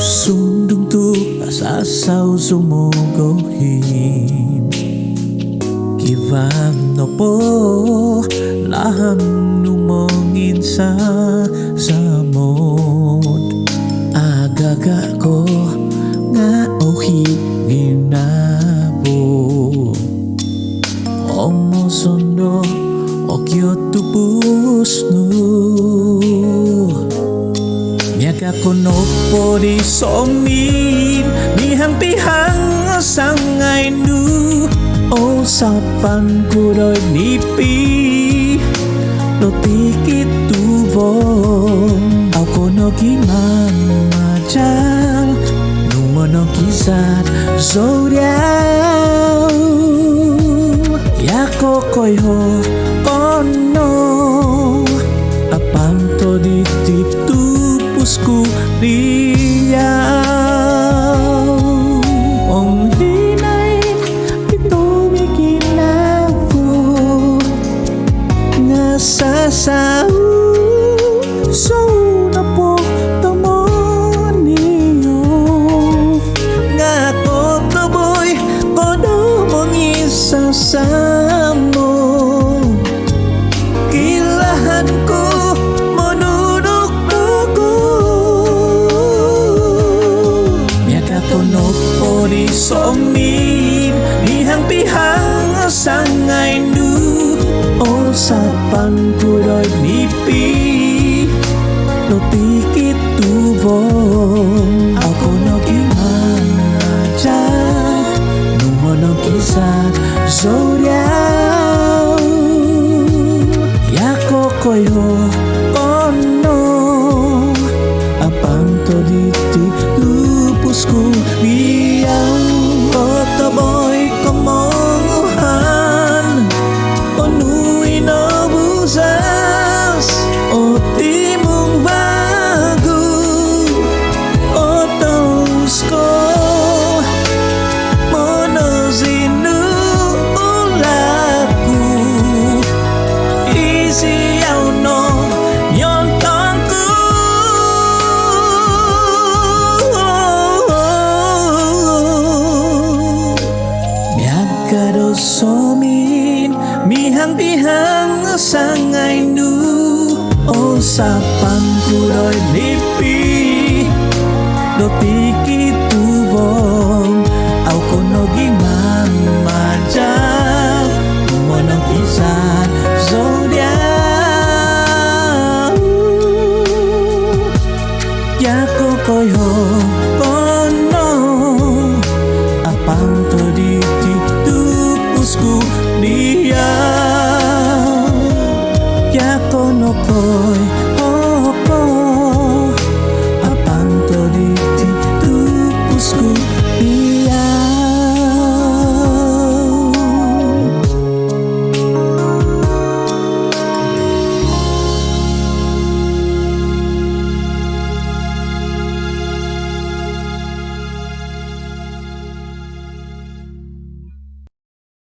Sundung tu asa sau sumugohim Kiwang no po lahan numongin sa samod Agaga ko nga ohi ginabo Omo sondo okyo tupus no Nyaga kono po di somin Nihang-pihang sangay nu O sapan kuroy nipi No tikit tuvong Au kono kimamajang Numono kisat zodiac Yako koyho kono Apanto di titu Pusku riau Ong hinay Ito bikin aku Ngasasau So na po Tamaniyo Ngako kaboy Kodo mong isasamo Kilahan ko Di somin Nihang-pihang sangay nu O sapan kuroy nipi No tikit tuvong Ako no kimanaja Numono kisat zodiac Yako koyo kono Apanto di tupusku Otoboy kamonguhan Onuin obusas O timong bago Otos ko Monozinu ulaku Isiyaw no Yontongku Kado somin Mihang-bihang sangay nu O sapan kuroy lipi Do tiki